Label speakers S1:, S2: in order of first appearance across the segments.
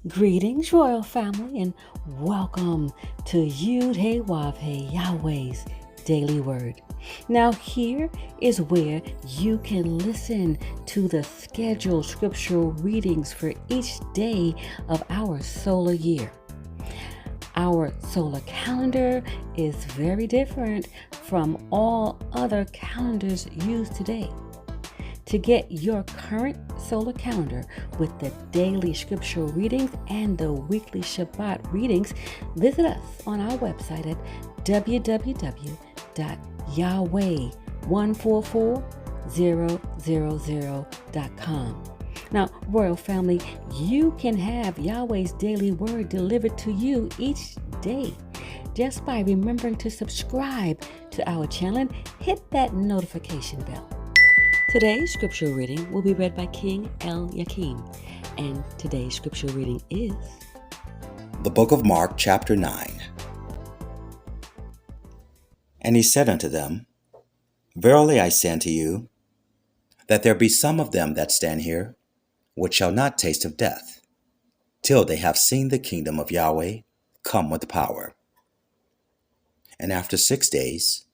S1: Greetings, royal family, and welcome to Yahweh, Yahweh's Daily Word. Now, here is where you can listen to the scheduled scriptural readings for each day of our solar year. Our solar calendar is very different from all other calendars used today. To get your current solar calendar with the daily scriptural readings and the weekly Shabbat readings, visit us on our website at www.yahweh144000.com. Now, Royal Family, you can have Yahweh's daily word delivered to you each day just by remembering to subscribe to our channel and hit that notification bell. Today's scripture reading will be read by King Eliakim, and today's scripture reading is
S2: the book of Mark, chapter 9. And he said unto them, Verily I say unto you, that there be some of them that stand here, which shall not taste of death, till they have seen the kingdom of Yahweh come with power. And after 6 days,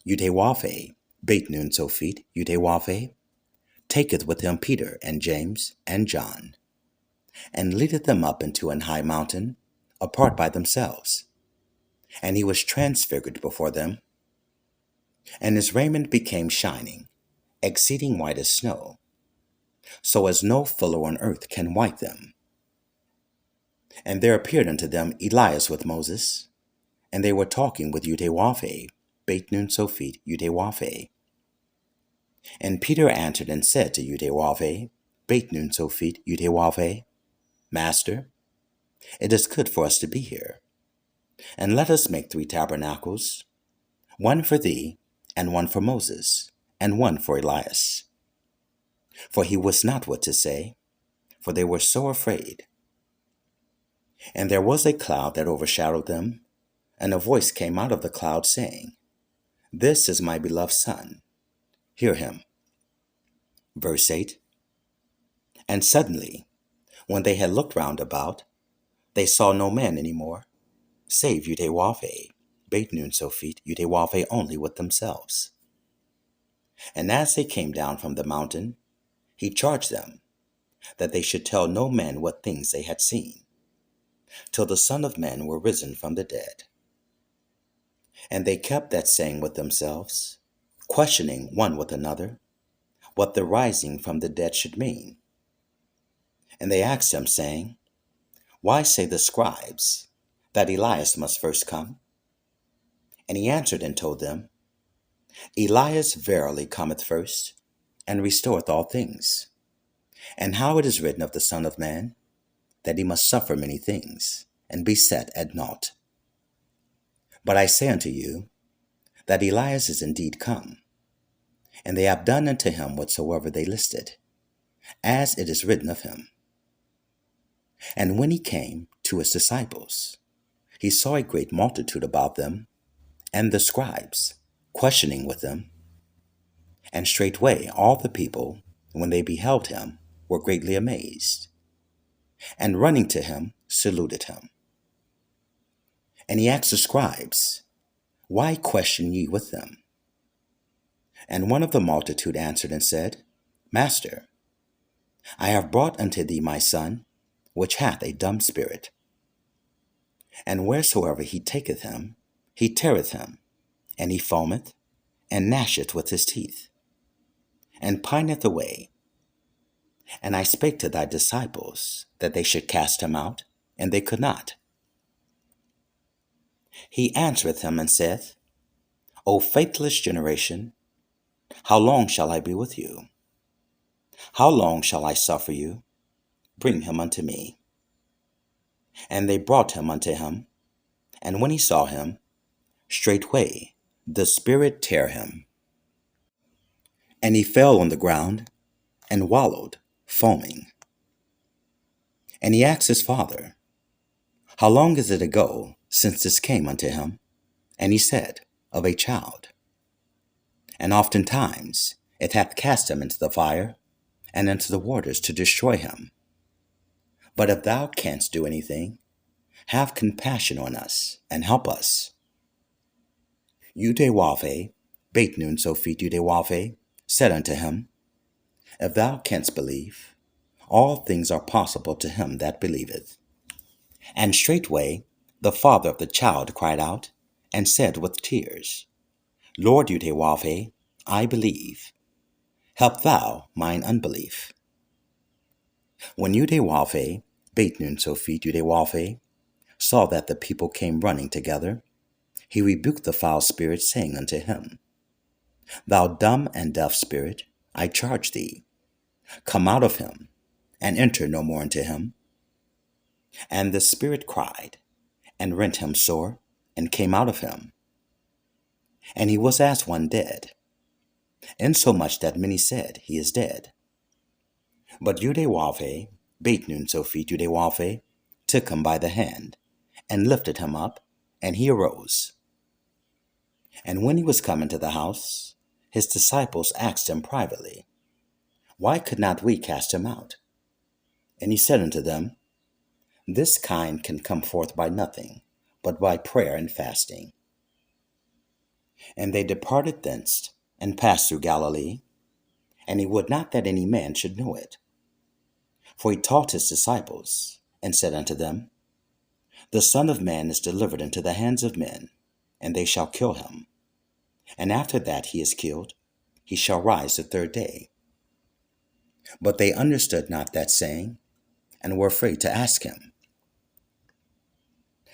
S2: Yahweh, beit nun sophit, Yahweh, taketh with him Peter and James and John, and leadeth them up into an high mountain, apart by themselves. And he was transfigured before them, and his raiment became shining, exceeding white as snow, so as no fuller on earth can white them. And there appeared unto them Elias with Moses, and they were talking with Yahweh, beit nun sophit, Yahweh. And Peter answered and said to Yahweh, beit nun sophit, Yahweh, Master, it is good for us to be here. And let us make 3 tabernacles, one for thee, and one for Moses, and one for Elias. For he wist not what to say, for they were so afraid. And there was a cloud that overshadowed them, and a voice came out of the cloud, saying, This is my beloved Son, hear him. Verse 8. And suddenly, when they had looked round about, they saw no man any more, save Yahweh, beit nun sophit, Yahweh only with themselves. And as they came down from the mountain, he charged them that they should tell no man what things they had seen, till the Son of Man were risen from the dead. And they kept that saying with themselves, questioning one with another, what the rising from the dead should mean. And they asked him, saying, Why say the scribes that Elias must first come? And he answered and told them, Elias verily cometh first, and restoreth all things. And how it is written of the Son of Man, that he must suffer many things, and be set at naught. But I say unto you, that Elias is indeed come, and they have done unto him whatsoever they listed, as it is written of him. And when he came to his disciples, he saw a great multitude about them, and the scribes questioning with them. And straightway all the people, when they beheld him, were greatly amazed, and running to him, saluted him. And he asked the scribes, Why question ye with them? And one of the multitude answered and said, Master, I have brought unto thee my son, which hath a dumb spirit. And wheresoever he taketh him, he teareth him, and he foameth, and gnasheth with his teeth, and pineth away. And I spake to thy disciples that they should cast him out, and they could not. He answereth him and saith, O faithless generation, how long shall I be with you? How long shall I suffer you? Bring him unto me. And they brought him unto him, and when he saw him, straightway the spirit tare him. And he fell on the ground, and wallowed, foaming. And he asked his father, How long is it ago since this came unto him? And he said, Of a child. And oftentimes it hath cast him into the fire, and into the waters to destroy him. But if thou canst do anything, have compassion on us and help us. Yahweh, Beit Nun Sophit Yahweh, said unto him, If thou canst believe, all things are possible to him that believeth. And straightway the father of the child cried out, and said with tears, Lord Yahweh, I believe. Help thou mine unbelief. When Yahweh, Beit Nun Sophit Yahweh, saw that the people came running together, he rebuked the foul spirit, saying unto him, Thou dumb and deaf spirit, I charge thee, come out of him, and enter no more into him. And the spirit cried, and rent him sore, and came out of him. And he was as one dead, insomuch that many said, He is dead. But Yahweh, Beit Nun Sophit Yahweh, took him by the hand, and lifted him up, and he arose. And when he was come into the house, his disciples asked him privately, Why could not we cast him out? And he said unto them, This kind can come forth by nothing, but by prayer and fasting. And they departed thence, and passed through Galilee, and he would not that any man should know it. For he taught his disciples, and said unto them, The Son of Man is delivered into the hands of men, and they shall kill him. And after that he is killed, he shall rise the third day. But they understood not that saying, and were afraid to ask him.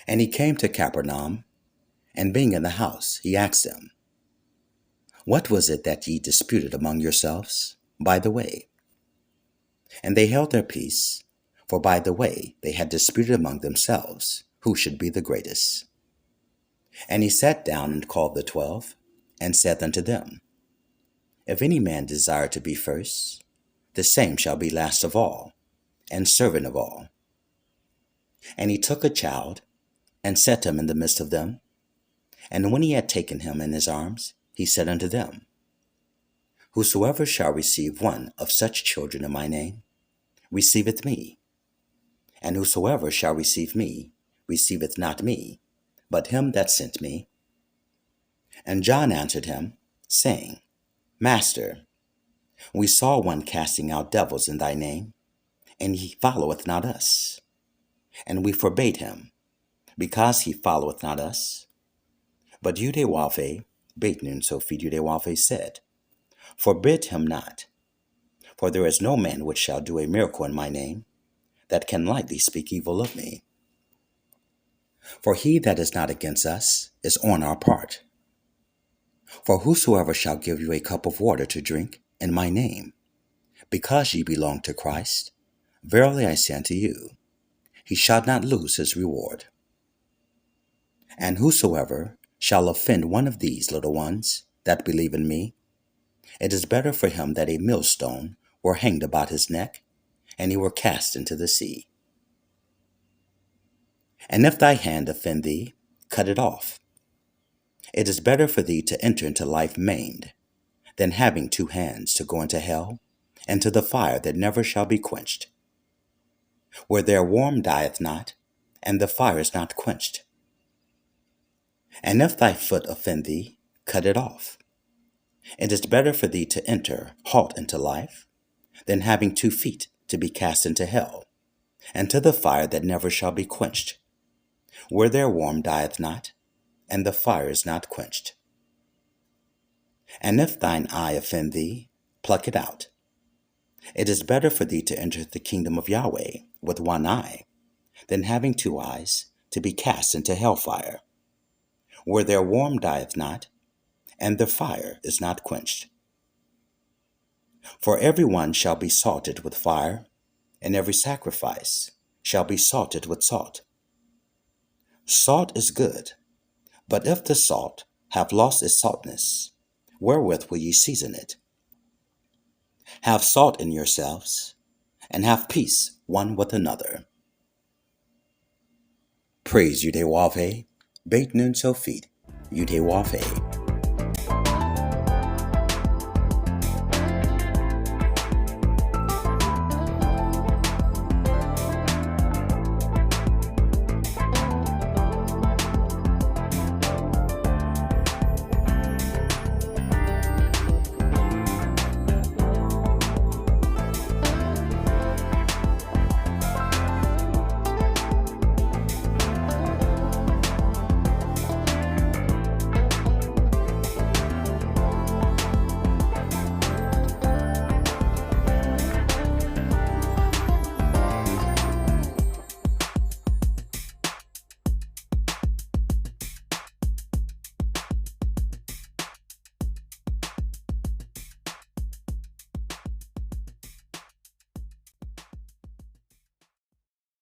S2: And he came to Capernaum, and being in the house, he asked them, What was it that ye disputed among yourselves by the way? And they held their peace, for by the way they had disputed among themselves, who should be the greatest. And he sat down and called the 12, and said unto them, If any man desire to be first, the same shall be last of all, and servant of all. And he took a child, and set him in the midst of them. And when he had taken him in his arms, he said unto them, Whosoever shall receive one of such children in my name, receiveth me. And whosoever shall receive me, receiveth not me, but him that sent me. And John answered him, saying, Master, we saw one casting out devils in thy name, and he followeth not us. And we forbade him, because he followeth not us. But Yahweh, Beit Nun Sophit Yahweh, said, Forbid him not, for there is no man which shall do a miracle in my name, that can lightly speak evil of me. For he that is not against us is on our part. For whosoever shall give you a cup of water to drink in my name, because ye belong to Christ, verily I say unto you, he shall not lose his reward. And whosoever shall offend one of these little ones that believe in me, it is better for him that a millstone were hanged about his neck, and he were cast into the sea. And if thy hand offend thee, cut it off. It is better for thee to enter into life maimed, than having 2 hands to go into hell, and to the fire that never shall be quenched, where their warm dieth not, and the fire is not quenched. And if thy foot offend thee, cut it off. It is better for thee to enter halt into life, than having 2 feet to be cast into hell, and to the fire that never shall be quenched, where their warm dieth not, and the fire is not quenched. And if thine eye offend thee, pluck it out. It is better for thee to enter the kingdom of Yahweh with 1 eye, than having 2 eyes to be cast into hellfire, where their warm dieth not, and the fire is not quenched. For every one shall be salted with fire, and every sacrifice shall be salted with salt. Salt is good, but if the salt have lost its saltness, wherewith will ye season it? Have salt in yourselves, and have peace one with another. Praise Yahweh, Beit Nun Sophit Yahweh.